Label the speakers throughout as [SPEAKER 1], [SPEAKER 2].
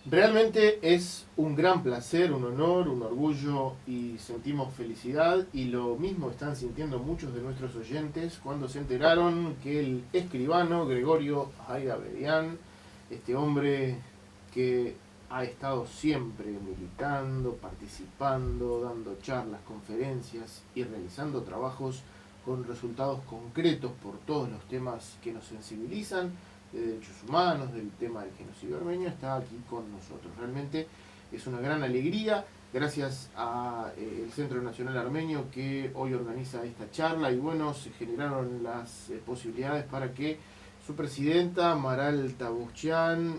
[SPEAKER 1] Realmente es un gran placer, un honor, un orgullo y sentimos felicidad y lo mismo están sintiendo muchos de nuestros oyentes cuando se enteraron que el escribano Gregorio Airabedián, este hombre que ha estado siempre militando, participando, dando charlas, conferencias y realizando trabajos con resultados concretos por todos los temas que nos sensibilizan, de derechos humanos, del tema del genocidio armenio, está aquí con nosotros. Realmente es una gran alegría, gracias al Centro Nacional Armenio que hoy organiza esta charla y bueno, se generaron las posibilidades para que su presidenta, Maral Tabuchian,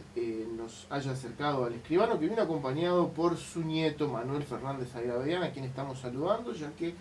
[SPEAKER 1] nos haya acercado al escribano, que viene acompañado por su nieto, Manuel Fernández Airabedián, a quien estamos saludando, ya que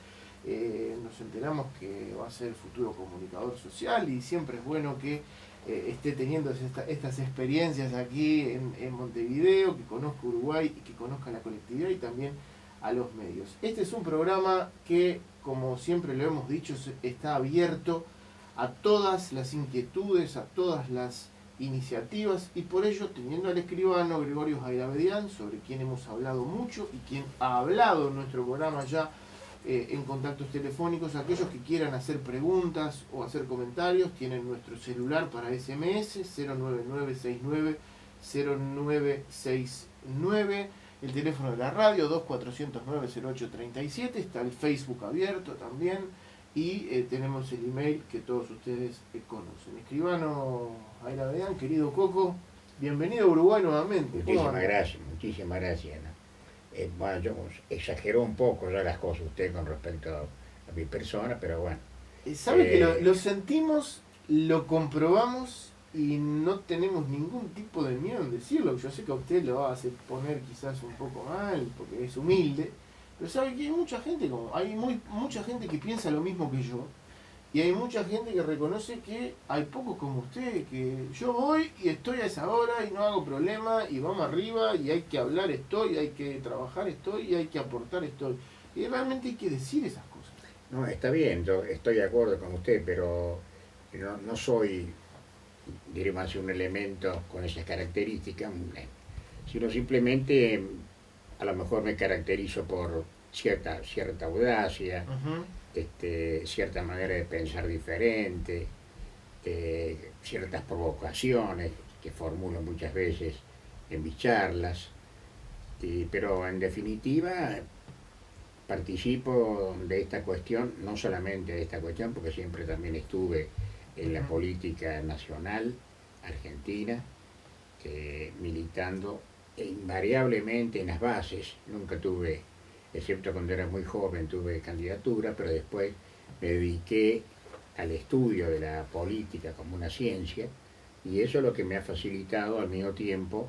[SPEAKER 1] nos enteramos que va a ser futuro comunicador social y siempre es bueno que esté teniendo estas experiencias aquí en Montevideo, que conozca Uruguay y que conozca la colectividad y también a los medios. Este es un programa que, como siempre lo hemos dicho, está abierto a todas las inquietudes, a todas las iniciativas y por ello, teniendo al escribano Gregorio Airabedián, sobre quien hemos hablado mucho y quien ha hablado en nuestro programa ya en contactos telefónicos, aquellos que quieran hacer preguntas o hacer comentarios, tienen nuestro celular para SMS 09969 0969, el teléfono de la radio 2409-0837, está el Facebook abierto también y tenemos el email que todos ustedes conocen. Escribano Airabedián, querido Coco, bienvenido a Uruguay nuevamente.
[SPEAKER 2] Muchísimas gracias. ¿No? Bueno, yo exageró un poco ya las cosas usted con respecto a mi persona, pero bueno.
[SPEAKER 1] Sabe que lo sentimos, lo comprobamos y no tenemos ningún tipo de miedo en decirlo. Yo sé que a usted lo va a hacer poner quizás un poco mal porque es humilde, pero sabe que hay mucha gente mucha gente que piensa lo mismo que yo y hay mucha gente que reconoce que hay pocos como usted, que yo voy y estoy a esa hora y no hago problema y vamos arriba y hay que hablar estoy, hay que trabajar estoy y hay que aportar estoy. Y realmente hay que decir esas cosas.
[SPEAKER 2] No, está bien, yo estoy de acuerdo con usted, pero no soy, diremos así, un elemento con esas características, sino simplemente a lo mejor me caracterizo por cierta audacia,
[SPEAKER 1] Ujú.
[SPEAKER 2] cierta manera de pensar diferente, ciertas provocaciones que formulo muchas veces en mis charlas, pero en definitiva participo de esta cuestión, no solamente de esta cuestión, porque siempre también estuve en la política nacional argentina, militando invariablemente en las bases. Nunca tuve, excepto cuando era muy joven, tuve candidatura, pero después me dediqué al estudio de la política como una ciencia, y eso es lo que me ha facilitado al mismo tiempo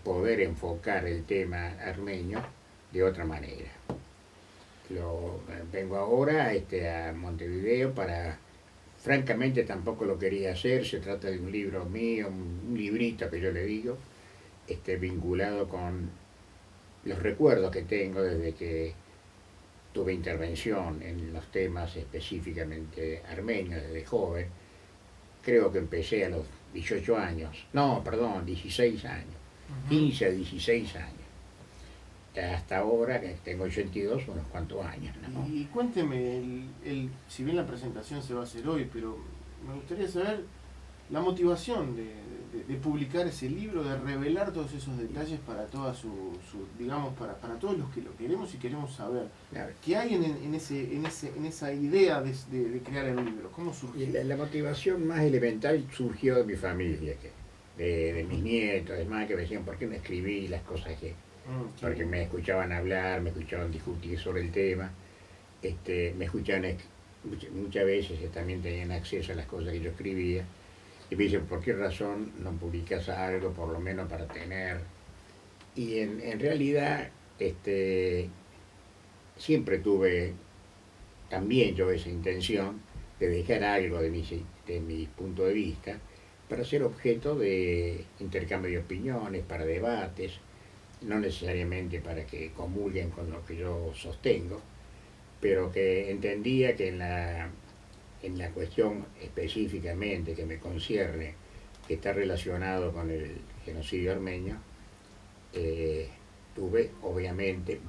[SPEAKER 2] poder enfocar el tema armenio de otra manera. Vengo ahora a Montevideo para, francamente tampoco lo quería hacer, se trata de un libro mío, un librito que yo le digo, vinculado con los recuerdos que tengo desde que tuve intervención en los temas específicamente armenios desde joven. Creo que empecé a los 18 años, no, perdón, 16 años, 15 a 16 años. Hasta ahora, que tengo 82, unos cuantos años, ¿no?
[SPEAKER 1] Y cuénteme, si bien la presentación se va a hacer hoy, pero me gustaría saber la motivación de publicar ese libro, de revelar todos esos detalles para toda digamos, para todos los que lo queremos y queremos saber.
[SPEAKER 2] Claro.
[SPEAKER 1] ¿Qué hay en esa idea de crear el libro? ¿Cómo surgió?
[SPEAKER 2] La motivación más elemental surgió de mi familia, de mis nietos, además que me decían, ¿por qué no escribí las cosas que...? Porque me escuchaban hablar, me escuchaban discutir sobre el tema, me escuchaban, muchas veces también tenían acceso a las cosas que yo escribía, y me dicen, ¿por qué razón no publicas algo, por lo menos para tener? Y en realidad, siempre tuve también yo esa intención de dejar algo de mi punto de vista para ser objeto de intercambio de opiniones, para debates, no necesariamente para que comulguen con lo que yo sostengo, pero que entendía que en la cuestión específicamente que me concierne, que está relacionado con el genocidio armenio, tuve obviamente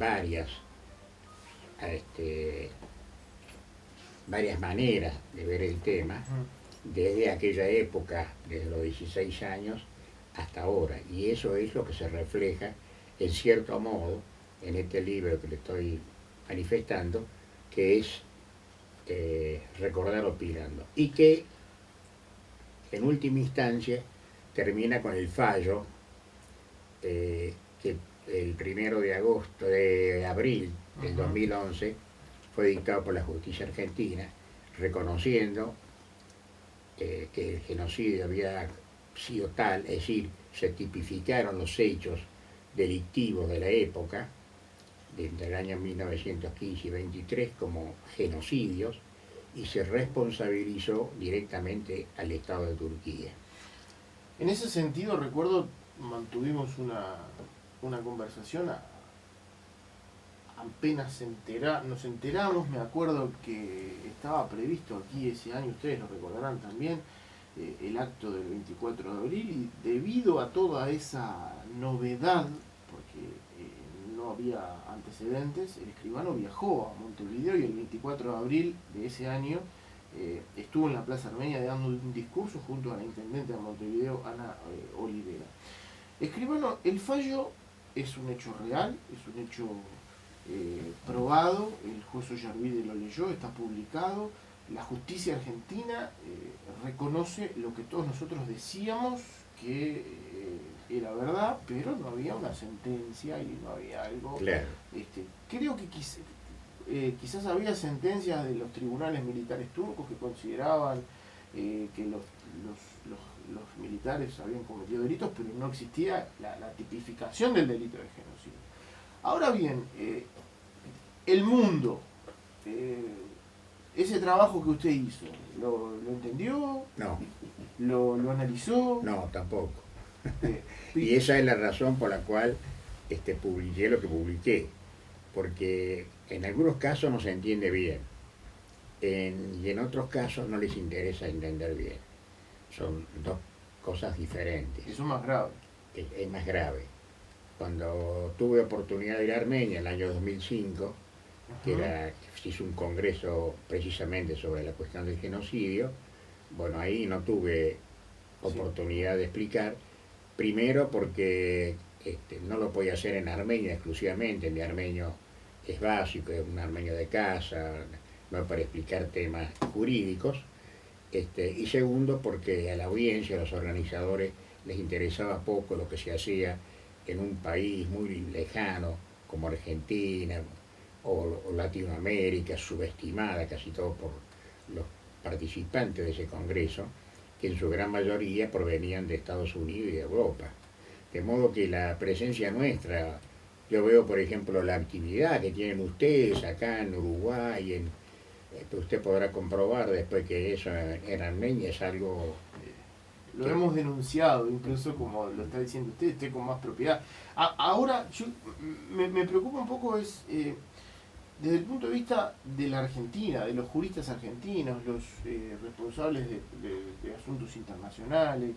[SPEAKER 2] este, varias maneras de ver el tema, desde aquella época, desde los 16 años hasta ahora. Y eso es lo que se refleja, en cierto modo, en este libro que le estoy manifestando, que es Recordar Opinando. Y que, en última instancia, termina con el fallo que el 1 de abril del 2011 fue dictado por la justicia argentina, reconociendo que el genocidio había sido tal, es decir, se tipificaron los hechos delictivos de la época, entre el año 1915 y 23, como genocidios, y se responsabilizó directamente al Estado de Turquía.
[SPEAKER 1] En ese sentido, recuerdo, mantuvimos una conversación, apenas nos enteramos, me acuerdo que estaba previsto aquí ese año, ustedes lo recordarán también, el acto del 24 de abril, y debido a toda esa novedad, porque no había antecedentes, el escribano viajó a Montevideo y el 24 de abril de ese año estuvo en la Plaza Armenia dando un discurso junto a la intendente de Montevideo, Ana Olivera. Escribano, el fallo es un hecho real, es un hecho probado, el juez Ollarvide lo leyó, está publicado, la justicia argentina reconoce lo que todos nosotros decíamos que era verdad, pero no había una sentencia y no había algo.
[SPEAKER 2] Claro.
[SPEAKER 1] Creo que quizás había sentencias de los tribunales militares turcos que consideraban que los militares habían cometido delitos, pero no existía la tipificación del delito de genocidio. Ahora bien, el mundo, ese trabajo que usted hizo, ¿lo entendió?
[SPEAKER 2] No.
[SPEAKER 1] ¿Lo analizó?
[SPEAKER 2] No, tampoco. Y esa es la razón por la cual publiqué lo que publiqué, porque en algunos casos no se entiende bien, y en otros casos no les interesa entender bien. Son dos cosas diferentes.
[SPEAKER 1] Eso es más grave.
[SPEAKER 2] Es más grave. Cuando tuve oportunidad de ir a Armenia en el año 2005, que se hizo un congreso precisamente sobre la cuestión del genocidio, bueno, ahí no tuve oportunidad de explicar, primero porque no lo podía hacer en Armenia exclusivamente, mi armenio es básico, es un armenio de casa, no para explicar temas jurídicos, y segundo porque a la audiencia, a los organizadores, les interesaba poco lo que se hacía en un país muy lejano como Argentina o Latinoamérica, subestimada casi todo por los participantes de ese congreso, que en su gran mayoría provenían de Estados Unidos y de Europa. De modo que la presencia nuestra, yo veo por ejemplo la actividad que tienen ustedes acá en Uruguay, usted podrá comprobar después que eso en Armenia es algo...
[SPEAKER 1] Lo hemos denunciado, incluso como lo está diciendo usted con más propiedad. Ahora, me preocupa un poco desde el punto de vista de la Argentina, de los juristas argentinos, los responsables de asuntos internacionales.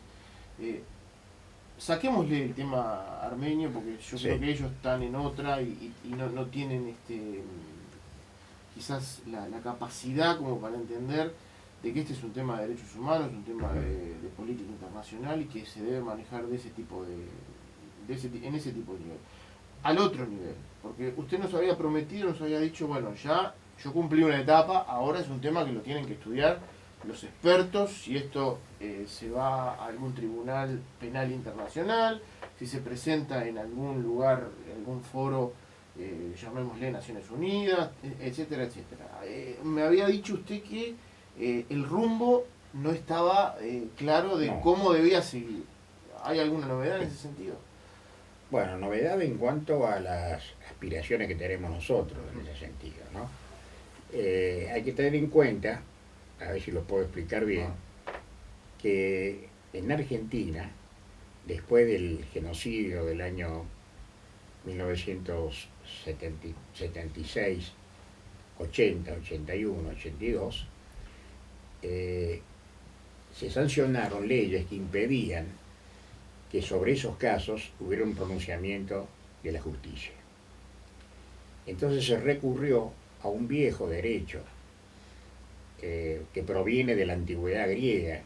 [SPEAKER 1] Saquémosle el tema armenio, porque yo creo que ellos están en otra y no tienen quizás la capacidad como para entender de que este es un tema de derechos humanos, un tema de política internacional y que se debe manejar de ese tipo en ese tipo de nivel. Al otro nivel, porque usted nos había prometido, nos había dicho, bueno, ya yo cumplí una etapa, ahora es un tema que lo tienen que estudiar los expertos, si esto se va a algún tribunal penal internacional, si se presenta en algún lugar, en algún foro, llamémosle Naciones Unidas, etcétera, etcétera. Me había dicho usted que el rumbo no estaba claro de cómo debía seguir. ¿Hay alguna novedad en ese sentido?
[SPEAKER 2] Bueno, novedad en cuanto a las aspiraciones que tenemos nosotros en ese sentido, ¿no? Hay que tener en cuenta, a ver si lo puedo explicar bien, que en Argentina, después del genocidio del año 1976, 80, 81, 82, se sancionaron leyes que impedían que sobre esos casos hubiera un pronunciamiento de la justicia. Entonces se recurrió a un viejo derecho que proviene de la antigüedad griega,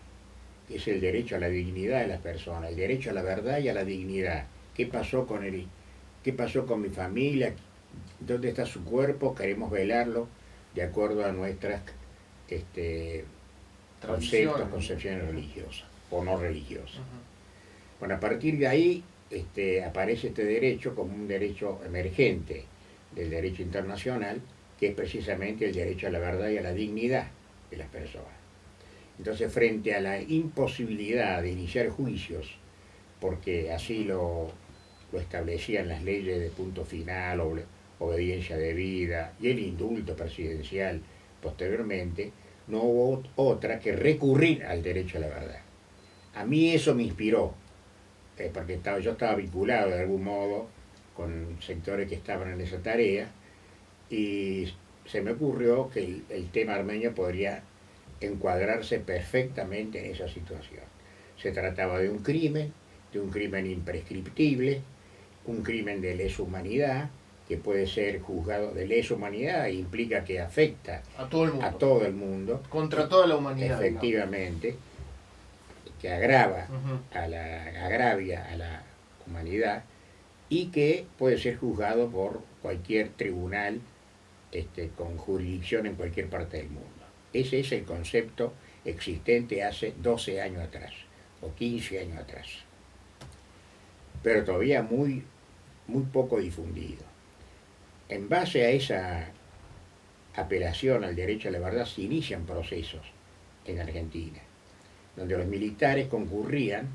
[SPEAKER 2] que es el derecho a la dignidad de las personas, el derecho a la verdad y a la dignidad. ¿Qué pasó con mi familia? ¿Dónde está su cuerpo? Queremos velarlo de acuerdo a nuestras conceptos, concepciones religiosas o no religiosas. Bueno, a partir de ahí aparece este derecho como un derecho emergente del derecho internacional, que es precisamente el derecho a la verdad y a la dignidad de las personas. Entonces, frente a la imposibilidad de iniciar juicios, porque así lo establecían las leyes de punto final, obediencia debida y el indulto presidencial posteriormente, no hubo otra que recurrir al derecho a la verdad. A mí eso me inspiró, porque yo estaba vinculado de algún modo con sectores que estaban en esa tarea, y se me ocurrió que el tema armenio podría encuadrarse perfectamente en esa situación. Se trataba de un crimen imprescriptible, un crimen de lesa humanidad, que puede ser juzgado de lesa humanidad, e implica que afecta
[SPEAKER 1] a todo el mundo,
[SPEAKER 2] contra toda la humanidad. Efectivamente, digamos. Que agravia a la humanidad, y que puede ser juzgado por cualquier tribunal con jurisdicción en cualquier parte del mundo. Ese es el concepto existente hace 12 años atrás, o 15 años atrás, pero todavía muy poco difundido. En base a esa apelación al derecho a la verdad se inician procesos en Argentina, donde los militares concurrían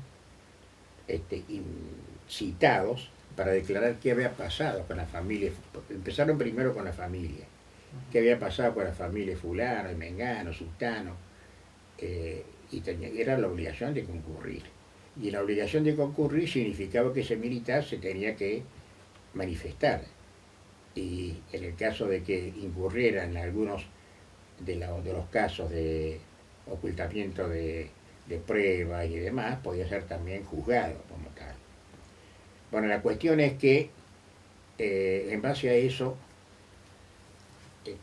[SPEAKER 2] citados para declarar qué había pasado con la familia. Empezaron primero con la familia, qué había pasado con la familia fulano, el mengano, sultano, y era la obligación de concurrir. Y la obligación de concurrir significaba que ese militar se tenía que manifestar. Y en el caso de que incurrieran algunos de los casos de ocultamiento de pruebas y demás, podía ser también juzgado como tal. Bueno, la cuestión es que en base a eso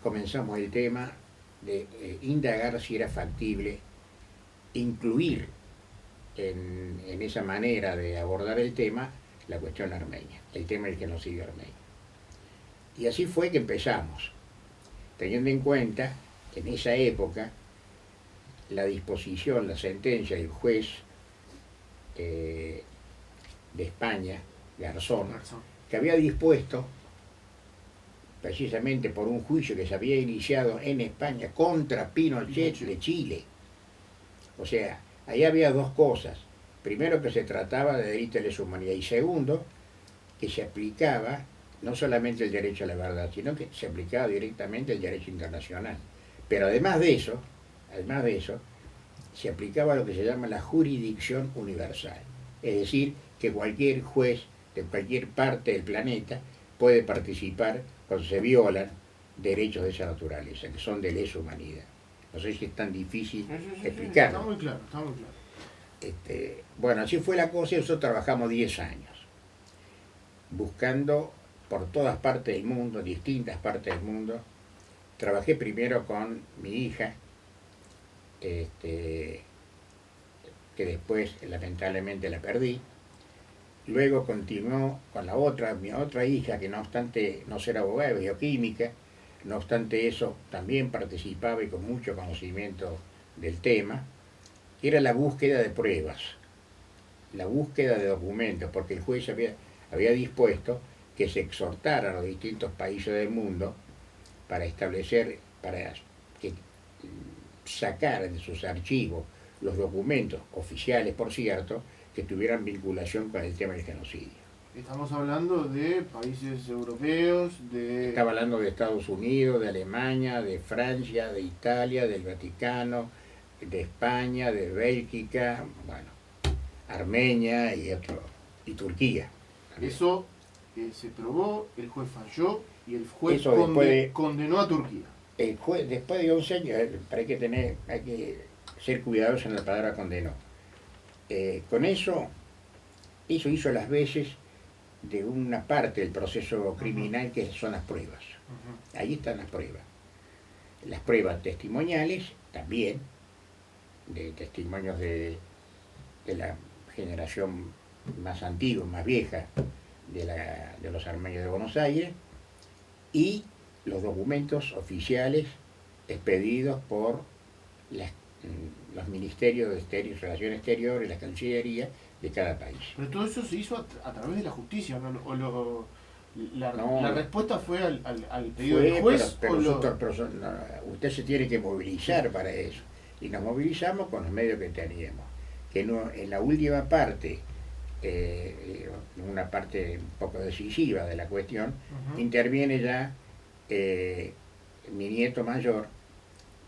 [SPEAKER 2] comenzamos el tema de indagar si era factible incluir en esa manera de abordar el tema la cuestión armenia, el tema del genocidio armenio. Y así fue que empezamos, teniendo en cuenta que en esa época la disposición, la sentencia del juez de España, Garzón, que había dispuesto, precisamente por un juicio que se había iniciado en España contra Pinochet de Chile. O sea, ahí había dos cosas. Primero, que se trataba de delito de lesa humanidad, y segundo, que se aplicaba no solamente el derecho a la verdad, sino que se aplicaba directamente el derecho internacional. Pero además de eso, se aplicaba lo que se llama la jurisdicción universal. Es decir, que cualquier juez de cualquier parte del planeta puede participar cuando se violan derechos de esa naturaleza, que son de lesa humanidad. No sé si es tan difícil explicarlo.
[SPEAKER 1] Está muy claro, está muy claro.
[SPEAKER 2] Bueno, así fue la cosa, y nosotros trabajamos 10 años, buscando por todas partes del mundo, distintas partes del mundo. Trabajé primero con mi hija, que después lamentablemente la perdí. Luego continuó con mi otra hija, que no obstante no ser abogada, de bioquímica, no obstante eso también participaba y con mucho conocimiento del tema, que era la búsqueda de pruebas, la búsqueda de documentos, porque el juez había dispuesto que se exhortara a los distintos países del mundo para que sacaran de sus archivos los documentos oficiales, por cierto, que tuvieran vinculación con el tema del genocidio.
[SPEAKER 1] Estamos hablando de países europeos,
[SPEAKER 2] Estaba hablando de Estados Unidos, de Alemania, de Francia, de Italia, del Vaticano, de España, de Bélgica, bueno, Armenia y Turquía.
[SPEAKER 1] Eso se probó, el juez falló y el juez condenó a Turquía.
[SPEAKER 2] El juez, después de 11 años, hay que ser cuidadosos en la palabra condenó. Con eso Eso hizo las veces de una parte del proceso criminal que son las pruebas. Ahí están las pruebas. Las pruebas testimoniales también, de testimonios de la generación más antigua, más vieja de los armenios de Buenos Aires, y los documentos oficiales expedidos por los ministerios de Relaciones Exteriores, la Cancillería de cada país.
[SPEAKER 1] Pero todo eso se hizo a través de la justicia, ¿no?
[SPEAKER 2] No,
[SPEAKER 1] la respuesta fue al pedido del juez.
[SPEAKER 2] Pero usted se tiene que movilizar para eso. Y nos movilizamos con los medios que teníamos. Que no, en la última parte, una parte un poco decisiva de la cuestión, interviene ya mi nieto mayor,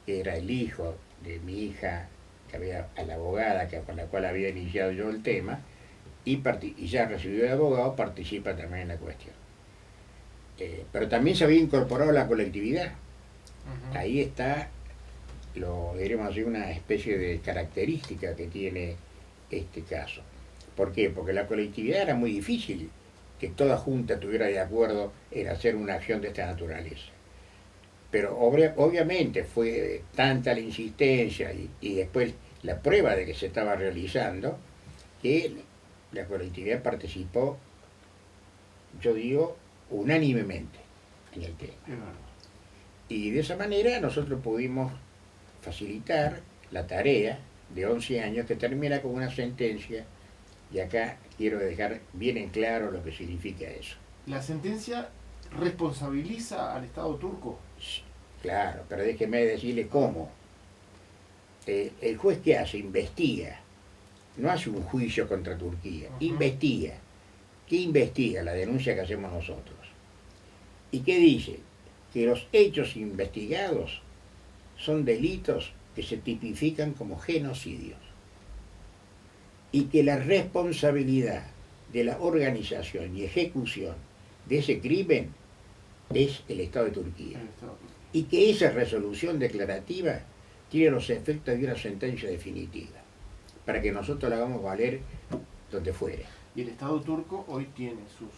[SPEAKER 2] que era el hijo de mi hija, a la abogada con la cual había iniciado yo el tema, y ya recibido de abogado, participa también en la cuestión. Pero también se había incorporado la colectividad. Ahí está, diremos así, una especie de característica que tiene este caso. ¿Por qué? Porque la colectividad era muy difícil que toda junta estuviera de acuerdo en hacer una acción de esta naturaleza. Pero obviamente fue tanta la insistencia y después la prueba de que se estaba realizando, que la colectividad participó, yo digo, unánimemente en el tema. Y de esa manera nosotros pudimos facilitar la tarea de 11 años que termina con una sentencia, y acá quiero dejar bien en claro lo que significa eso.
[SPEAKER 1] ¿La sentencia responsabiliza al Estado turco?
[SPEAKER 2] Claro, pero déjeme decirle cómo. El juez, ¿qué hace? Investiga. No hace un juicio contra Turquía, investiga. ¿Qué investiga? La denuncia que hacemos nosotros. ¿Y qué dice? Que los hechos investigados son delitos que se tipifican como genocidios y que la responsabilidad de la organización y ejecución de ese crimen es el Estado de Turquía. Y que esa resolución declarativa tiene los efectos de una sentencia definitiva, para que nosotros la hagamos valer donde fuere.
[SPEAKER 1] Y el Estado turco hoy tiene sus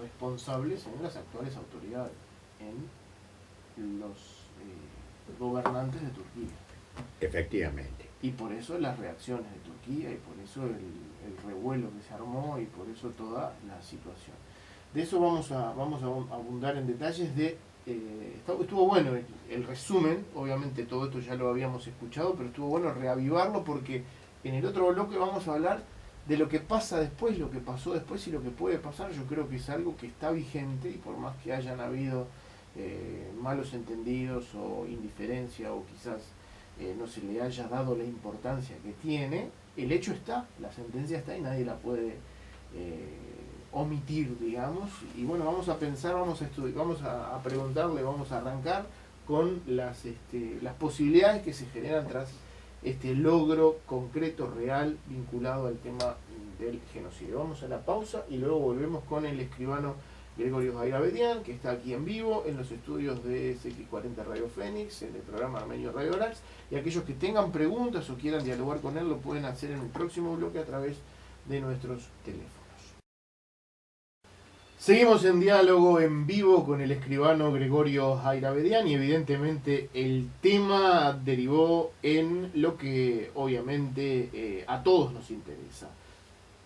[SPEAKER 1] responsables en las actuales autoridades, en los gobernantes de Turquía.
[SPEAKER 2] Efectivamente.
[SPEAKER 1] Y por eso las reacciones de Turquía, y por eso el revuelo que se armó, y por eso toda la situación. De eso vamos a abundar en detalles. Estuvo bueno el resumen, obviamente todo esto ya lo habíamos escuchado, pero estuvo bueno reavivarlo, porque en el otro bloque vamos a hablar de lo que pasa después, lo que pasó después y lo que puede pasar. Yo creo que es algo que está vigente, y por más que hayan habido malos entendidos o indiferencia, o quizás no se le haya dado la importancia que tiene, el hecho está, la sentencia está y nadie la puede omitir, digamos. Y bueno, vamos a pensar, vamos a estudiar, vamos a preguntarle, vamos a arrancar con las posibilidades que se generan tras este logro concreto, real, vinculado al tema del genocidio. Vamos a la pausa y luego volvemos con el escribano Gregorio Hayrabedian, que está aquí en vivo en los estudios de CX40 Radio Fénix, en el programa Armenio Radio Orax, y aquellos que tengan preguntas o quieran dialogar con él lo pueden hacer en el próximo bloque a través de nuestros teléfonos. Seguimos en diálogo en vivo con el escribano Gregorio Hayrabedian, y evidentemente el tema derivó en lo que obviamente a todos nos interesa: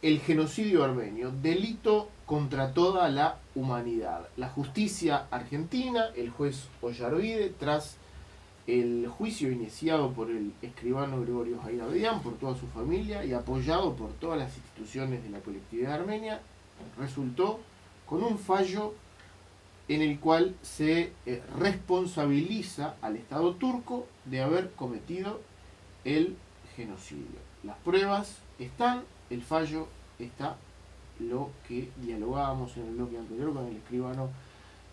[SPEAKER 1] el genocidio armenio, delito contra toda la humanidad. La justicia argentina, el juez Ollarvide, tras el juicio iniciado por el escribano Gregorio Hayrabedian, por toda su familia y apoyado por todas las instituciones de la colectividad armenia, resultó con un fallo en el cual se responsabiliza al Estado turco de haber cometido el genocidio. Las pruebas están, el fallo está, lo que dialogábamos en el bloque anterior con el escribano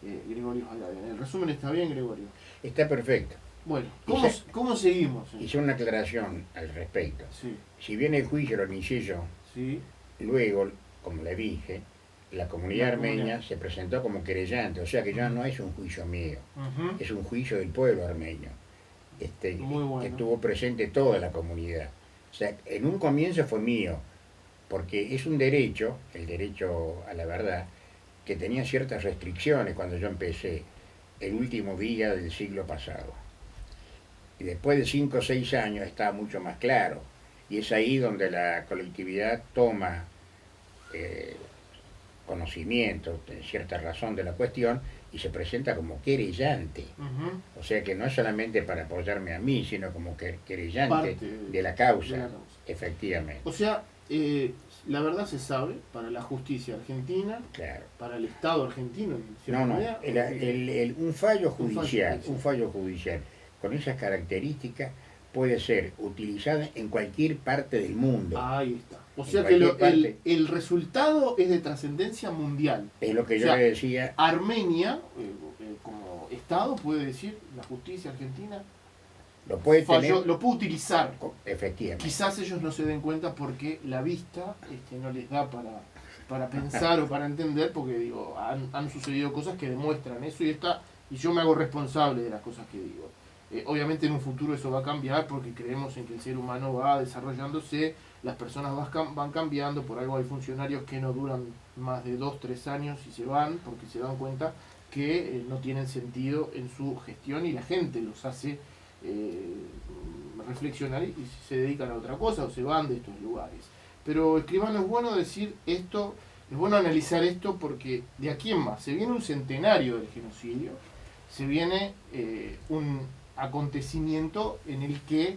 [SPEAKER 1] Gregorio Hayrabedian. ¿El resumen está bien, Gregorio?
[SPEAKER 2] Está perfecto.
[SPEAKER 1] Bueno, ¿cómo seguimos?
[SPEAKER 2] Hice una aclaración al respecto.
[SPEAKER 1] Sí.
[SPEAKER 2] Si bien el juicio lo inicié yo,
[SPEAKER 1] Sí.
[SPEAKER 2] luego, como le dije, la comunidad armenia se presentó como querellante, o sea que ya no es un juicio mío, es un juicio del pueblo armenio,
[SPEAKER 1] Muy bueno.
[SPEAKER 2] que estuvo presente toda la comunidad. O sea, en un comienzo fue mío, porque es un derecho, el derecho a la verdad, que tenía ciertas restricciones cuando yo empecé el último día del siglo pasado. Y después de 5 o 6 años está mucho más claro. Y es ahí donde la colectividad toma eh, conocimiento, cierta razón de la cuestión y se presenta como querellante. O sea que no es solamente para apoyarme a mí, sino como querellante de la causa, efectivamente.
[SPEAKER 1] O sea, la verdad se sabe para la justicia argentina,
[SPEAKER 2] claro,
[SPEAKER 1] para el Estado argentino.
[SPEAKER 2] Un fallo judicial con esas características puede ser utilizado en cualquier parte del mundo.
[SPEAKER 1] Ahí está. O sea que el resultado es de trascendencia mundial.
[SPEAKER 2] Es lo que yo le decía.
[SPEAKER 1] Armenia, como Estado, puede decir, la justicia argentina
[SPEAKER 2] lo puede
[SPEAKER 1] utilizar.
[SPEAKER 2] Efectivamente.
[SPEAKER 1] Quizás ellos no se den cuenta porque la vista no les da para pensar o para entender, porque digo, han sucedido cosas que demuestran eso y yo me hago responsable de las cosas que digo. Obviamente en un futuro eso va a cambiar porque creemos en que el ser humano va desarrollándose, las personas van cambiando, por algo hay funcionarios que no duran más de 2, 3 años y se van porque se dan cuenta que no tienen sentido en su gestión y la gente los hace reflexionar y se dedican a otra cosa o se van de estos lugares. Pero escribano, es bueno decir esto, es bueno analizar esto porque de aquí en más se viene un centenario del genocidio, se viene un acontecimiento en el que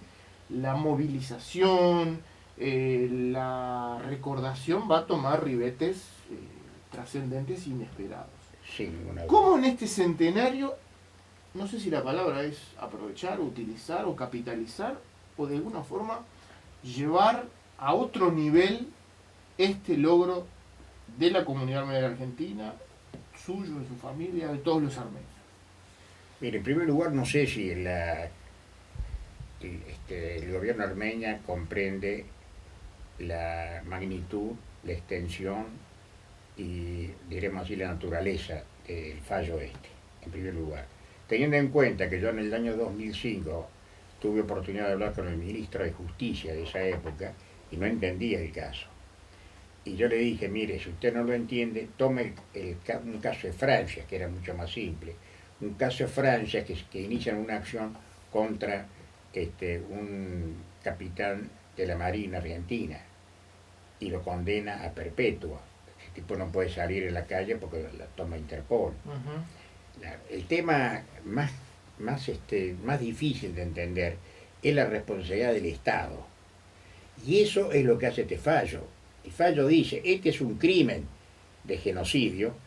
[SPEAKER 1] la movilización, la recordación va a tomar ribetes trascendentes e inesperados.
[SPEAKER 2] Sí,
[SPEAKER 1] ¿Cómo en este centenario, no sé si la palabra es aprovechar, utilizar o capitalizar, o de alguna forma llevar a otro nivel este logro de la comunidad armenia argentina, suyo, de su familia, de todos los armenios?
[SPEAKER 2] Mire, en primer lugar, no sé si el gobierno armenio comprende la magnitud, la extensión y, diremos así, la naturaleza del fallo en primer lugar. Teniendo en cuenta que yo en el año 2005 tuve oportunidad de hablar con el ministro de Justicia de esa época y no entendía el caso. Y yo le dije, mire, si usted no lo entiende, tome un caso de Francia, que era mucho más simple. Un caso de Francia que inician una acción contra un capitán de la Marina Argentina y lo condena a perpetua. Ese tipo no puede salir en la calle porque la toma Interpol. El tema más difícil de entender es la responsabilidad del Estado. Y eso es lo que hace este fallo. El fallo dice, este es un crimen de genocidio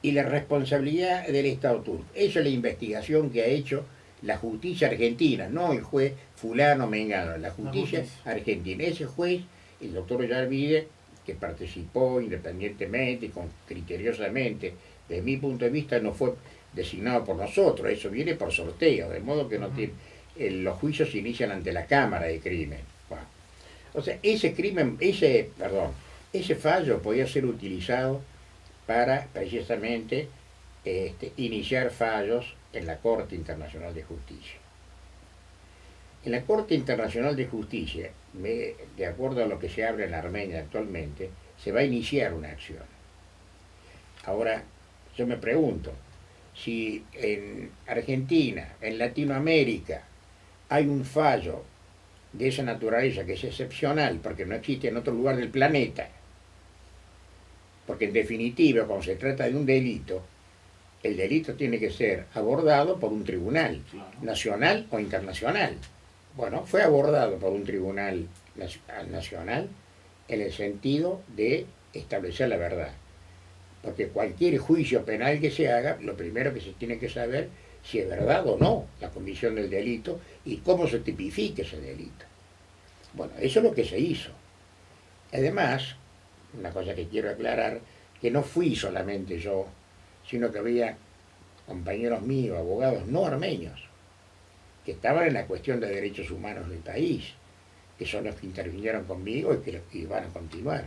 [SPEAKER 2] y la responsabilidad del Estado turco. Esa es la investigación que ha hecho la justicia argentina, no el juez fulano mengano, la justicia argentina. Ese juez, el doctor Yarvide, que participó independientemente y criteriosamente, desde mi punto de vista, no fue designado por nosotros, eso viene por sorteo, de modo que no tiene, los juicios se inician ante la Cámara de Crimen. Bueno, o sea, ese fallo podía ser utilizado para precisamente iniciar fallos en la Corte Internacional de Justicia. En la Corte Internacional de Justicia, de acuerdo a lo que se habla en Armenia actualmente, se va a iniciar una acción. Ahora, yo me pregunto, si en Argentina, en Latinoamérica, hay un fallo de esa naturaleza que es excepcional, porque no existe en otro lugar del planeta, porque en definitiva, cuando se trata de un delito, el delito tiene que ser abordado por un tribunal, nacional o internacional. Bueno, fue abordado por un tribunal nacional en el sentido de establecer la verdad. Porque cualquier juicio penal que se haga, lo primero que se tiene que saber si es verdad o no la comisión del delito y cómo se tipifica ese delito. Bueno, eso es lo que se hizo. Además, una cosa que quiero aclarar, que no fui solamente yo, sino que había compañeros míos, abogados no armenios, que estaban en la cuestión de derechos humanos del país, que son los que intervinieron conmigo y que van a continuar.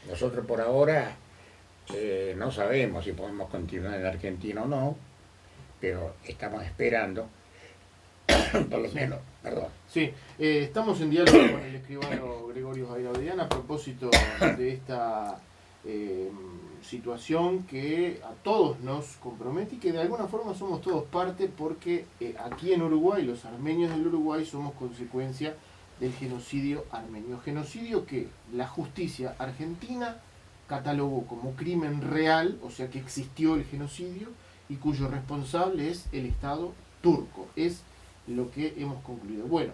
[SPEAKER 2] Nosotros por ahora no sabemos si podemos continuar en Argentina o no, pero estamos esperando por lo menos, perdón.
[SPEAKER 1] Sí, estamos en diálogo con el escribano Gregorio Jairaudian a propósito de esta situación que a todos nos compromete y que de alguna forma somos todos parte porque aquí en Uruguay, los armenios del Uruguay somos consecuencia del genocidio armenio. Genocidio que la justicia argentina catalogó como crimen real, o sea que existió el genocidio y cuyo responsable es el Estado turco. Es lo que hemos concluido. Bueno,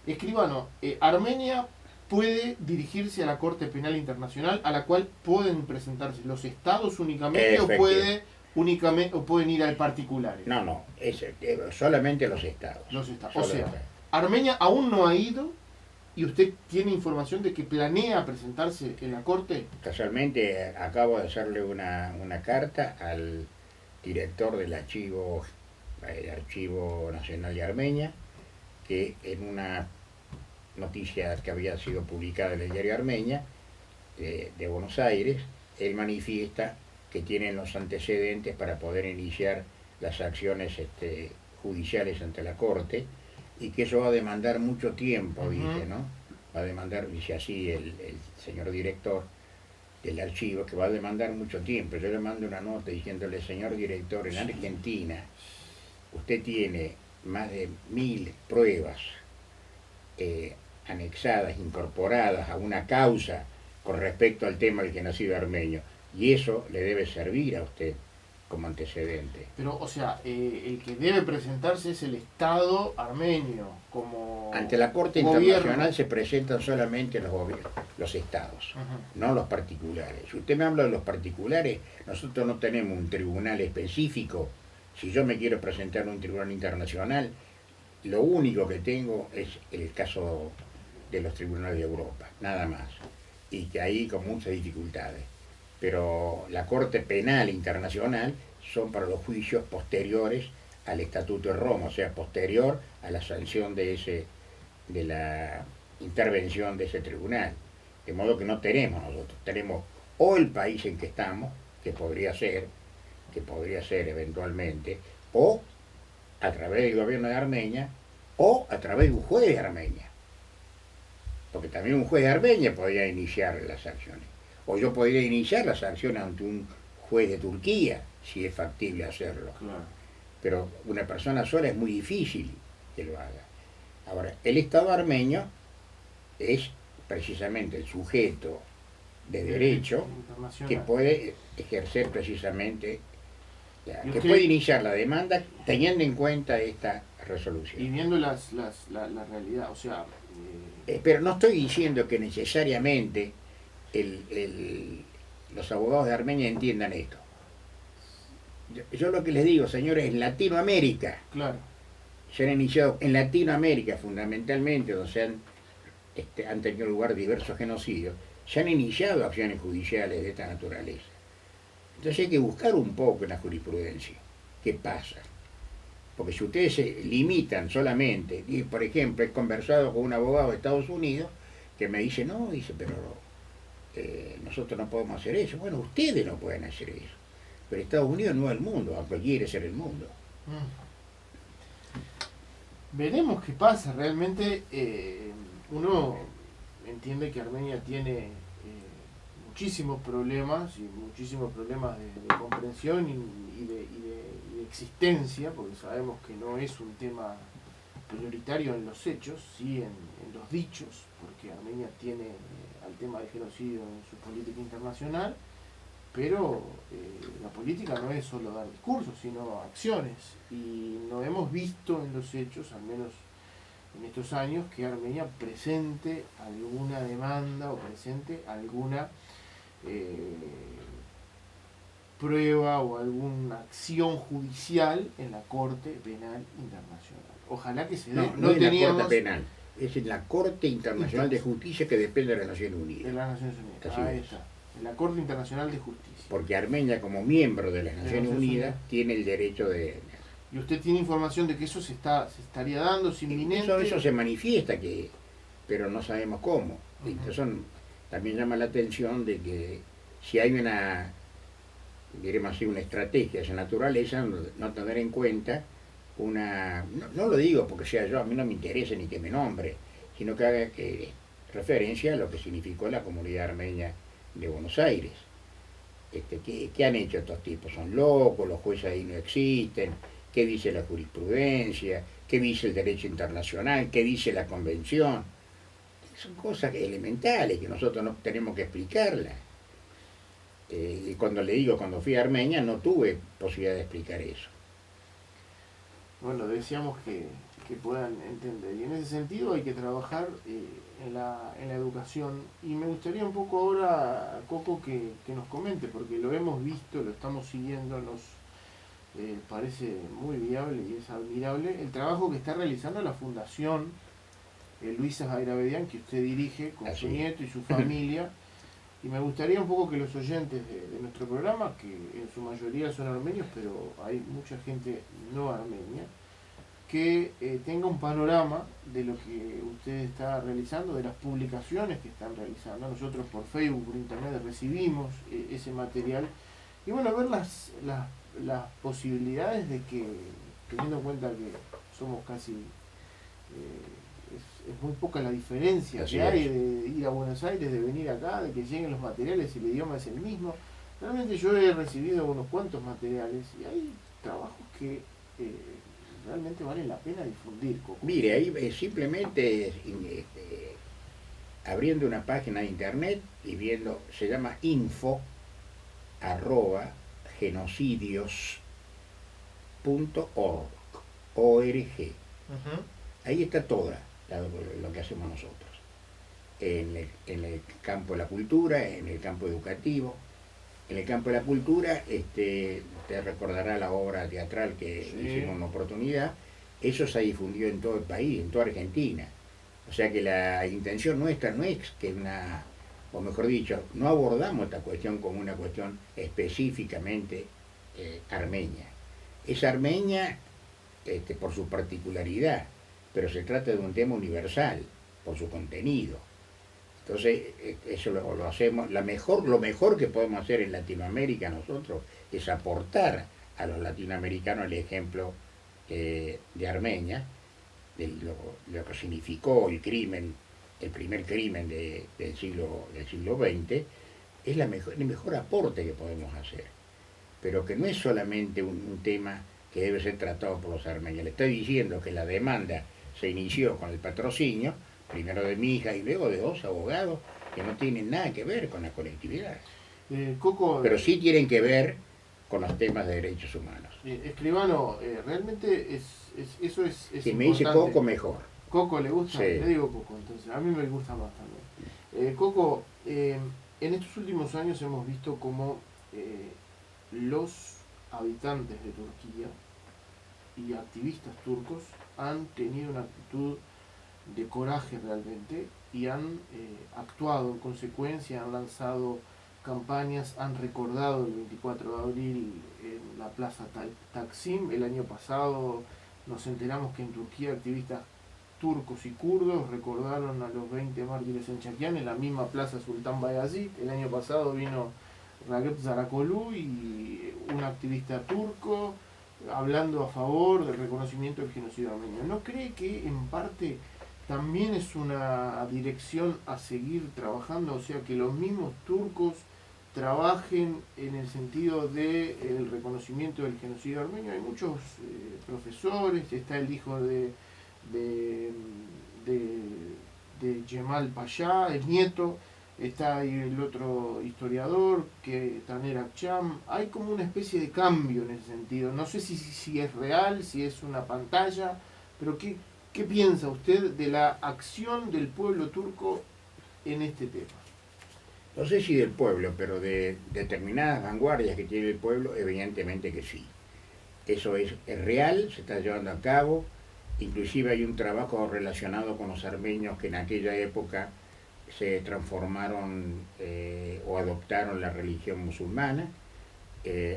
[SPEAKER 1] escribano, Armenia puede dirigirse a la Corte Penal Internacional, a la cual pueden presentarse los estados únicamente o pueden ir al particular.
[SPEAKER 2] No, solamente los estados.
[SPEAKER 1] Los estados. O sea, Armenia aún no ha ido y usted tiene información de que planea presentarse en la Corte.
[SPEAKER 2] Casualmente acabo de hacerle una carta al director del Archivo Nacional de Armenia, que en una noticia que había sido publicada en el diario Armenia de Buenos Aires, él manifiesta que tienen los antecedentes para poder iniciar las acciones judiciales ante la Corte y que eso va a demandar mucho tiempo, dice, ¿no? Va a demandar, dice así el señor director del archivo, que va a demandar mucho tiempo. Yo le mando una nota diciéndole, señor director, en Argentina usted tiene más de 1000 pruebas anexadas, incorporadas a una causa con respecto al tema del genocidio armenio, y eso le debe servir a usted como antecedente.
[SPEAKER 1] Pero, o sea, el que debe presentarse es el Estado armenio, como
[SPEAKER 2] ante la Corte Internacional se presentan solamente los estados, no los particulares. Si usted me habla de los particulares, nosotros no tenemos un tribunal específico. Si yo me quiero presentar en un tribunal internacional, lo único que tengo es el caso de los tribunales de Europa, nada más. Y que ahí con muchas dificultades. Pero la Corte Penal Internacional son para los juicios posteriores al Estatuto de Roma, o sea, posterior a la sanción de la intervención de ese tribunal. De modo que no tenemos nosotros, tenemos o el país en que estamos, que podría ser eventualmente, o a través del gobierno de Armenia, o a través de un juez de Armenia. Porque también un juez de Armenia podría iniciar las acciones. O yo podría iniciar las acciones ante un juez de Turquía, si es factible hacerlo.
[SPEAKER 1] Claro.
[SPEAKER 2] Pero una persona sola es muy difícil que lo haga. Ahora, el Estado armenio es precisamente el sujeto de derecho que puede ejercer precisamente, que puede iniciar la demanda teniendo en cuenta esta resolución.
[SPEAKER 1] Y viendo la realidad, o sea...
[SPEAKER 2] pero no estoy diciendo que necesariamente los abogados de Armenia entiendan esto. Yo lo que les digo, señores, en Latinoamérica,
[SPEAKER 1] claro,
[SPEAKER 2] se han iniciado en Latinoamérica fundamentalmente, donde han tenido lugar diversos genocidios, se han iniciado acciones judiciales de esta naturaleza. Entonces hay que buscar un poco en la jurisprudencia qué pasa. Porque si ustedes se limitan solamente, y por ejemplo, he conversado con un abogado de Estados Unidos que me dice, no, dice, pero nosotros no podemos hacer eso. Bueno, ustedes no pueden hacer eso. Pero Estados Unidos no es el mundo, aunque quiere ser el mundo.
[SPEAKER 1] Veremos qué pasa. Realmente uno entiende que Armenia tiene muchísimos problemas y muchísimos problemas de comprensión y de existencia, porque sabemos que no es un tema prioritario en los hechos, sí en los dichos, porque Armenia tiene al tema del genocidio en su política internacional, pero la política no es solo dar discursos, sino acciones, y no hemos visto en los hechos, al menos en estos años, que Armenia presente alguna demanda o presente alguna prueba o alguna acción judicial en la Corte Penal Internacional. Ojalá que se dé.
[SPEAKER 2] No teníamos... la Corte Penal, es en la Corte Internacional de Justicia que depende de las Naciones Unidas.
[SPEAKER 1] De las Naciones Unidas, ahí está. En la Corte Internacional de Justicia.
[SPEAKER 2] Porque Armenia, como miembro de las Naciones Unidas, tiene el derecho de...
[SPEAKER 1] ¿Y usted tiene información de que eso se estaría dando, es inminente?
[SPEAKER 2] Eso se manifiesta, pero no sabemos cómo. Entonces también llama la atención de que si hay una, diremos así, una estrategia de esa naturaleza, no tener en cuenta no lo digo porque sea yo, a mí no me interesa ni que me nombre, sino que haga referencia a lo que significó la comunidad armenia de Buenos Aires. ¿Qué han hecho estos tipos? Son locos, los jueces ahí no existen, qué dice la jurisprudencia, qué dice el derecho internacional, qué dice la convención. Son cosas elementales que nosotros no tenemos que explicarlas. Y cuando fui a Armenia no tuve posibilidad de explicar eso.
[SPEAKER 1] Bueno, deseamos que puedan entender. Y en ese sentido hay que trabajar en la educación. Y me gustaría un poco ahora, Coco, que nos comente, porque lo hemos visto, lo estamos siguiendo, nos parece muy viable y es admirable el trabajo que está realizando la Fundación Luisa Jairabedian, que usted dirige con su nieto y su familia. Y me gustaría un poco que los oyentes de nuestro programa, que en su mayoría son armenios, pero hay mucha gente no armenia, que tenga un panorama de lo que usted está realizando, de las publicaciones que están realizando. Nosotros por Facebook, por internet recibimos ese material. Y bueno, ver las posibilidades de que, teniendo en cuenta que somos casi... es muy poca la diferencia que hay de ir a Buenos Aires, de venir acá, de que lleguen los materiales y el idioma es el mismo. Realmente yo he recibido unos cuantos materiales y hay trabajos que realmente valen la pena difundir, Coco.
[SPEAKER 2] Mire, ahí simplemente abriendo una página de internet y viendo, se llama info@genocidios.org. Ahí está toda lo que hacemos nosotros. En el campo de la cultura, en el campo educativo. En el campo de la cultura, te recordará la obra teatral que hicimos en una oportunidad. Eso se difundió en todo el país, en toda Argentina. O sea que la intención nuestra no es que o mejor dicho, no abordamos esta cuestión como una cuestión específicamente armenia. Es armenia por su particularidad, pero se trata de un tema universal, por su contenido. Entonces, eso lo hacemos, lo mejor que podemos hacer en Latinoamérica nosotros es aportar a los latinoamericanos el ejemplo de Armenia, de lo que significó el primer crimen del siglo XX, es el mejor aporte que podemos hacer. Pero que no es solamente un tema que debe ser tratado por los armenios. Le estoy diciendo que la demanda se inició con el patrocinio, primero de mi hija y luego de 2 abogados que no tienen nada que ver con la colectividad.
[SPEAKER 1] Coco,
[SPEAKER 2] pero sí tienen que ver con los temas de derechos humanos.
[SPEAKER 1] Escribano, realmente eso es
[SPEAKER 2] si me dice Coco, mejor.
[SPEAKER 1] ¿Coco le gusta?
[SPEAKER 2] Sí.
[SPEAKER 1] Le digo Coco, entonces. A mí me gusta más también. Coco, en estos últimos años hemos visto cómo los habitantes de Turquía y activistas turcos han tenido una actitud de coraje realmente y han actuado en consecuencia, han lanzado campañas, han recordado el 24 de abril en la plaza Taksim. El año pasado nos enteramos que en Turquía activistas turcos y kurdos recordaron a los 20 mártires en Chakian en la misma plaza Sultán Bayazid. El año pasado vino Ragep Zarakolu y un activista turco hablando a favor del reconocimiento del genocidio armenio. ¿No cree que en parte también es una dirección a seguir trabajando? O sea, que los mismos turcos trabajen en el sentido del reconocimiento del genocidio armenio. Hay muchos profesores, está el hijo de Cemal Pasha, el nieto, está ahí el otro historiador, Taner Akçam. Hay como una especie de cambio en ese sentido. No sé si es real, si es una pantalla, pero ¿qué piensa usted de la acción del pueblo turco en este tema?
[SPEAKER 2] No sé si del pueblo, pero de determinadas vanguardias que tiene el pueblo, evidentemente que sí. Eso es real, se está llevando a cabo. Inclusive hay un trabajo relacionado con los armenios que en aquella época se transformaron o adoptaron la religión musulmana,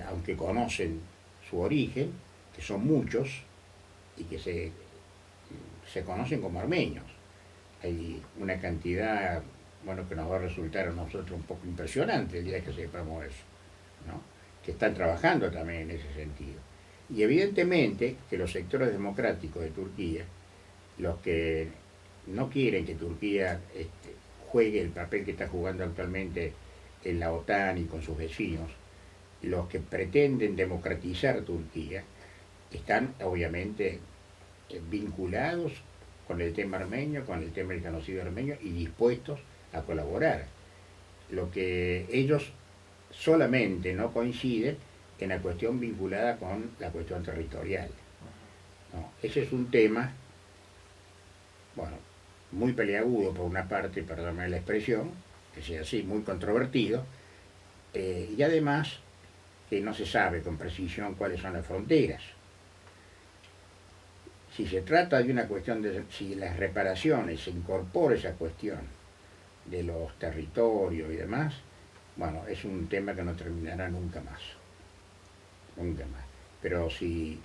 [SPEAKER 2] aunque conocen su origen, que son muchos, y que se conocen como armenios. Hay una cantidad, bueno, que nos va a resultar a nosotros un poco impresionante el día que sepamos eso, ¿no? Que están trabajando también en ese sentido. Y evidentemente que los sectores democráticos de Turquía, los que no quieren que Turquía juegue el papel que está jugando actualmente en la OTAN y con sus vecinos, los que pretenden democratizar Turquía, están obviamente vinculados con el tema armenio, con el tema del genocidio armenio y dispuestos a colaborar. Lo que ellos solamente no coinciden en la cuestión vinculada con la cuestión territorial. ¿No? Ese es un tema, bueno, muy peliagudo por una parte, perdóname la expresión, que sea así, muy controvertido, y además que no se sabe con precisión cuáles son las fronteras. Si se trata de una cuestión de si las reparaciones se incorpora esa cuestión de los territorios y demás, bueno, es un tema que no terminará nunca más. Nunca más. Pero si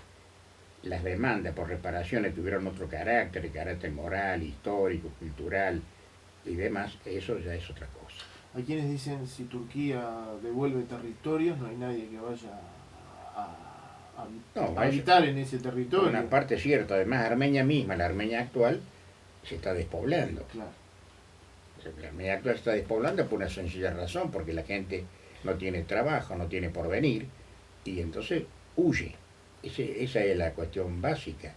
[SPEAKER 2] las demandas por reparaciones tuvieron otro carácter moral, histórico, cultural y demás, eso ya es otra cosa.
[SPEAKER 1] Hay quienes dicen si Turquía devuelve territorios, no hay nadie que vaya a habitar en ese territorio.
[SPEAKER 2] Por una parte es cierto, además Armenia misma, la Armenia actual, se está despoblando.
[SPEAKER 1] Claro.
[SPEAKER 2] La Armenia actual se está despoblando por una sencilla razón, porque la gente no tiene trabajo, no tiene porvenir, y entonces huye. Esa es la cuestión básica.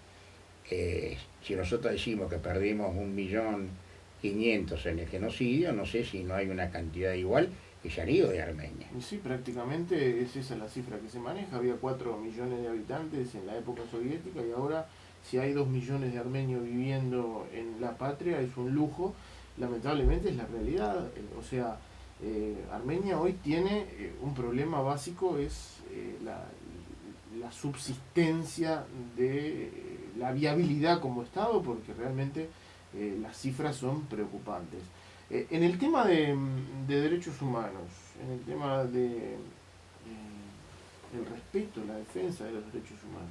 [SPEAKER 2] Si nosotros decimos que perdimos 1.500.000 en el genocidio, no sé si no hay una cantidad igual que se han ido de Armenia.
[SPEAKER 1] Y sí, prácticamente es esa la cifra que se maneja. Había 4 millones de habitantes en la época soviética y ahora si hay 2 millones de armenios viviendo en la patria es un lujo. Lamentablemente es la realidad. O sea, Armenia hoy tiene un problema básico, es la subsistencia de la viabilidad como Estado, porque realmente las cifras son preocupantes. En el tema de derechos humanos, en el tema de el respeto, la defensa de los derechos humanos,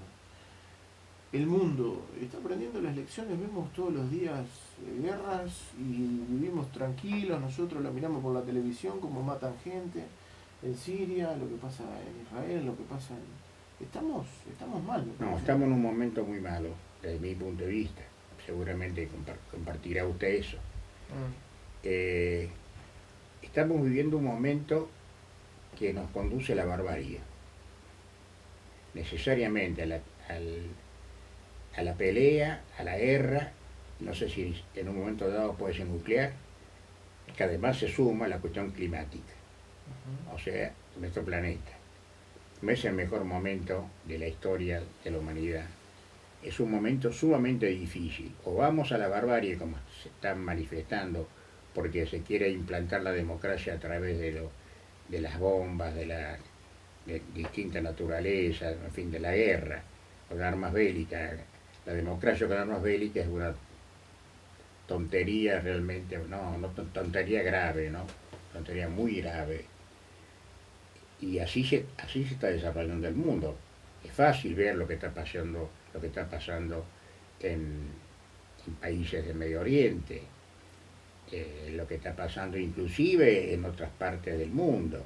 [SPEAKER 1] el mundo está aprendiendo las lecciones, vemos todos los días guerras y vivimos tranquilos, nosotros la miramos por la televisión como matan gente en Siria, lo que pasa en Israel, lo que pasa en... Estamos mal.
[SPEAKER 2] No, estamos en un momento muy malo, desde mi punto de vista. Seguramente compartirá usted eso. Estamos viviendo un momento que nos conduce a la barbarie. Necesariamente a la pelea, a la guerra, no sé si en un momento dado puede ser nuclear, que además se suma la cuestión climática. O sea, nuestro planeta. No es el mejor momento de la historia de la humanidad. Es un momento sumamente difícil. O vamos a la barbarie, como se están manifestando, porque se quiere implantar la democracia a través de las bombas, de distinta naturaleza, en fin, de la guerra, con armas bélicas. La democracia con armas bélicas es una tontería realmente, no tontería grave, ¿no? Tontería muy grave. Y así se está desarrollando el mundo. Es fácil ver lo que está pasando en países del Medio Oriente, lo que está pasando inclusive en otras partes del mundo,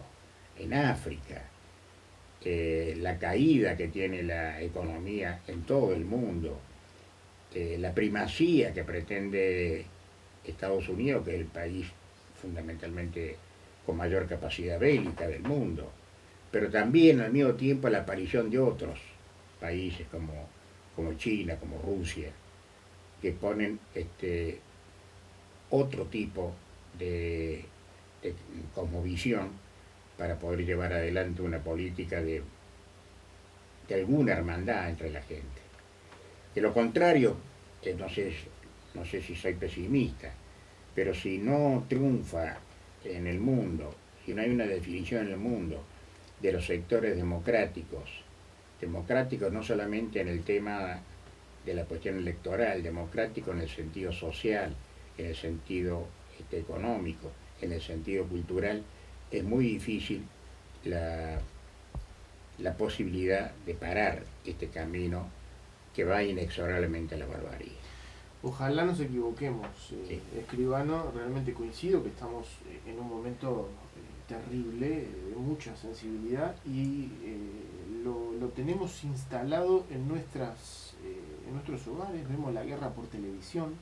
[SPEAKER 2] en África, la caída que tiene la economía en todo el mundo, la primacía que pretende Estados Unidos, que es el país fundamentalmente con mayor capacidad bélica del mundo, pero también al mismo tiempo la aparición de otros países como China, como Rusia, que ponen otro tipo de cosmovisión para poder llevar adelante una política de alguna hermandad entre la gente. De lo contrario, no sé si soy pesimista, pero si no triunfa en el mundo, si no hay una definición en el mundo de los sectores democráticos no solamente en el tema de la cuestión electoral, democrático en el sentido social, en el sentido económico, en el sentido cultural, es muy difícil la posibilidad de parar este camino que va inexorablemente a la barbarie.
[SPEAKER 1] Ojalá nos equivoquemos,
[SPEAKER 2] Sí.
[SPEAKER 1] Escribano, realmente coincido que estamos en un momento terrible, de mucha sensibilidad y lo tenemos instalado en nuestros hogares, vemos la guerra por televisión,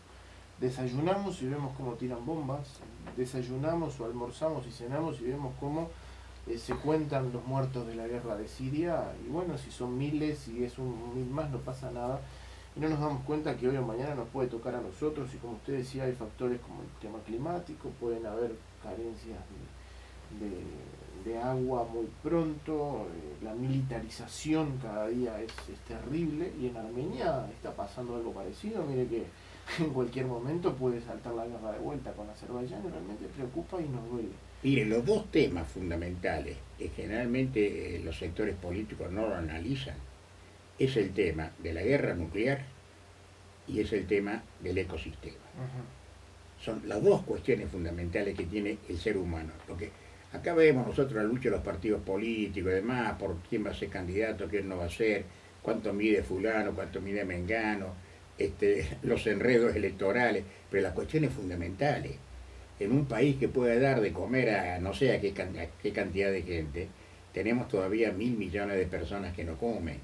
[SPEAKER 1] desayunamos y vemos cómo tiran bombas, desayunamos o almorzamos y cenamos y vemos cómo se cuentan los muertos de la guerra de Siria, y bueno, si son miles y es un mil más no pasa nada, y no nos damos cuenta que hoy o mañana nos puede tocar a nosotros, y como usted decía, hay factores como el tema climático, pueden haber carencias de agua muy pronto, la militarización cada día es terrible, y en Armenia está pasando algo parecido. Mire que en cualquier momento puede saltar la guerra de vuelta con Azerbaiyán, y realmente preocupa y nos duele.
[SPEAKER 2] Mire, los dos temas fundamentales que generalmente los sectores políticos no lo analizan es el tema de la guerra nuclear y es el tema del ecosistema. Son las dos cuestiones fundamentales que tiene el ser humano. Porque acá vemos nosotros la lucha de los partidos políticos y demás, por quién va a ser candidato, quién no va a ser, cuánto mide fulano, cuánto mide mengano, los enredos electorales, pero las cuestiones fundamentales. En un país que puede dar de comer a no sé a qué cantidad de gente, tenemos todavía 1.000 millones de personas que no comen.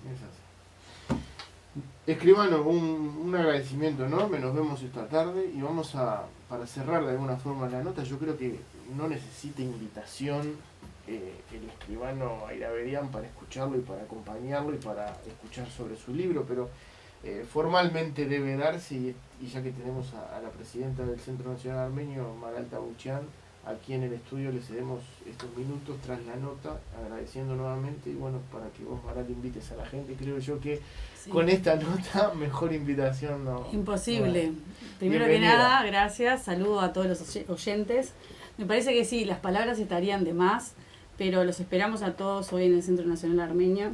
[SPEAKER 1] Escribano, un agradecimiento enorme, nos vemos esta tarde y vamos para cerrar de alguna forma la nota, yo creo que no necesita invitación el escribano Ayravedian para escucharlo y para acompañarlo y para escuchar sobre su libro, pero formalmente debe darse, y ya que tenemos a la presidenta del Centro Nacional Armenio, Maral Tabuchian, aquí en el estudio le cedemos estos minutos tras la nota, agradeciendo nuevamente, y bueno, para que vos, Maral, invites a la gente. Creo yo que sí, con esta nota mejor invitación no...
[SPEAKER 3] Imposible.
[SPEAKER 1] No.
[SPEAKER 3] Primero que nada, gracias, saludo a todos los oyentes. Me parece que sí, las palabras estarían de más, pero los esperamos a todos hoy en el Centro Nacional Armenio,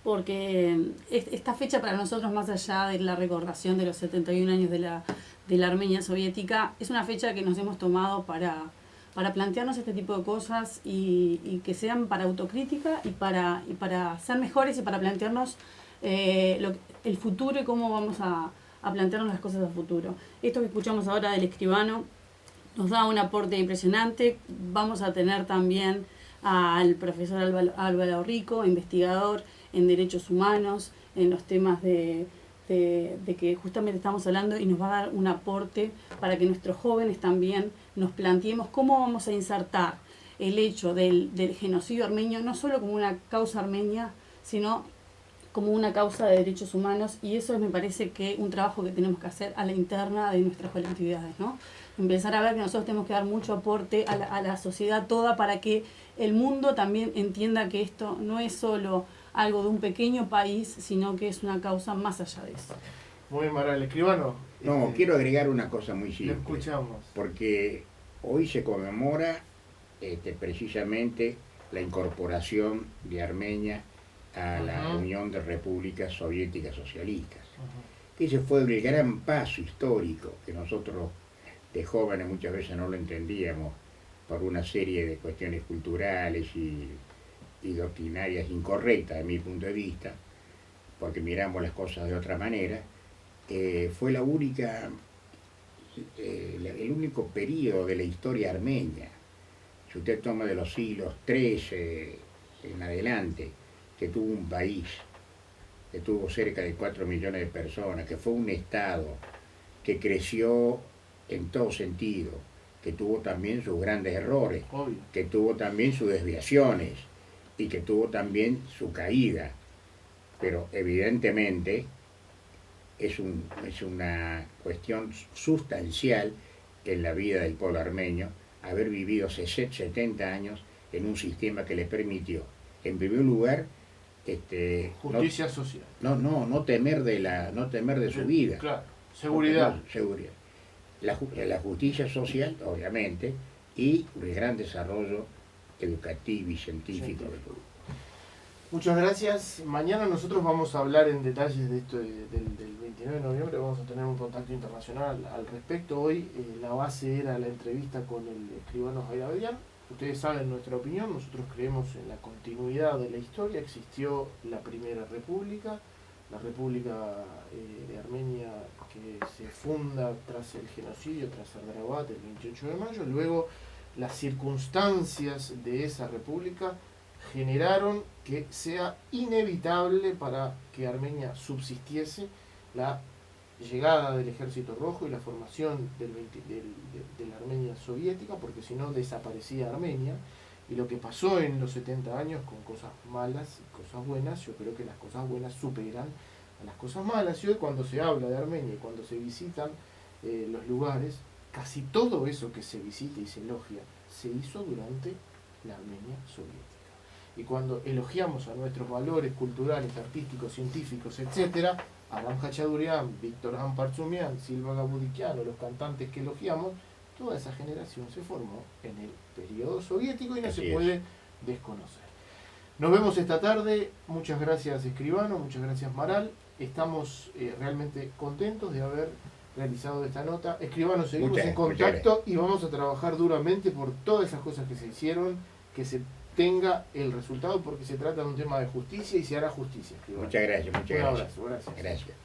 [SPEAKER 3] porque esta fecha para nosotros, más allá de la recordación de los 71 años de la Armenia soviética, es una fecha que nos hemos tomado para plantearnos este tipo de cosas y que sean para autocrítica y para ser mejores y para plantearnos el futuro y cómo vamos a plantearnos las cosas del futuro. Esto que escuchamos ahora del escribano nos da un aporte impresionante. Vamos a tener también al profesor Álvaro Rico, investigador en derechos humanos, en los temas de que justamente estamos hablando, y nos va a dar un aporte para que nuestros jóvenes también nos planteemos cómo vamos a insertar el hecho del genocidio armenio, no solo como una causa armenia, sino como una causa de derechos humanos, y eso me parece que un trabajo que tenemos que hacer a la interna de nuestras colectividades, ¿no? Empezar a ver que nosotros tenemos que dar mucho aporte a la sociedad toda para que el mundo también entienda que esto no es solo algo de un pequeño país, sino que es una causa más allá de eso.
[SPEAKER 1] Muy bien, Maral. Escribano.
[SPEAKER 2] No, quiero agregar una cosa muy simple.
[SPEAKER 1] Lo escuchamos.
[SPEAKER 2] Porque hoy se conmemora precisamente la incorporación de Armenia a la Unión de Repúblicas Soviéticas Socialistas. Ese fue el gran paso histórico que nosotros de jóvenes muchas veces no lo entendíamos por una serie de cuestiones culturales y doctrinarias incorrectas de mi punto de vista, porque miramos las cosas de otra manera. Fue el único periodo de la historia armenia, si usted toma de los siglos XIII en adelante, que tuvo un país, que tuvo cerca de 4 millones de personas, que fue un Estado que creció en todo sentido, que tuvo también sus grandes errores, que tuvo también sus desviaciones y que tuvo también su caída, pero evidentemente es una cuestión sustancial en la vida del pueblo armenio haber vivido 70 años en un sistema que le permitió, en primer lugar,
[SPEAKER 1] justicia social.
[SPEAKER 2] No temer de su vida.
[SPEAKER 1] Claro, seguridad.
[SPEAKER 2] Seguridad. La justicia social, obviamente, y el gran desarrollo educativo y científico del pueblo.
[SPEAKER 1] Muchas gracias. Mañana nosotros vamos a hablar en detalles de esto del 29 de noviembre, vamos a tener un contacto internacional al respecto. Hoy la base era la entrevista con el escribano Ayravedian. Ustedes saben nuestra opinión, nosotros creemos en la continuidad de la historia. Existió la Primera República, la República de Armenia, que se funda tras el genocidio, tras Ardrabat, el 28 de mayo. Luego las circunstancias de esa república generaron que sea inevitable para que Armenia subsistiese la llegada del Ejército Rojo y la formación de la Armenia soviética, porque si no desaparecía Armenia. Y lo que pasó en los 70 años con cosas malas y cosas buenas, yo creo que las cosas buenas superan a las cosas malas. Y hoy cuando se habla de Armenia y cuando se visitan los lugares, casi todo eso que se visita y se elogia se hizo durante la Armenia soviética. Y cuando elogiamos a nuestros valores culturales, artísticos, científicos, etc., Aram Khachaturian, Víctor Han Parzumian, Silva Gabudikian, los cantantes que elogiamos, toda esa generación se formó en el periodo soviético y no se puede desconocer. Nos vemos esta tarde. Muchas gracias, Escribano, muchas gracias, Maral. Estamos realmente contentos de haber realizado esta nota. Escribano, seguimos en contacto y vamos a trabajar duramente por todas esas cosas que se hicieron, que se tenga el resultado, porque se trata de un tema de justicia y se hará justicia, Escribano.
[SPEAKER 2] Muchas gracias, muchas gracias.
[SPEAKER 1] Un abrazo, gracias.
[SPEAKER 2] Gracias.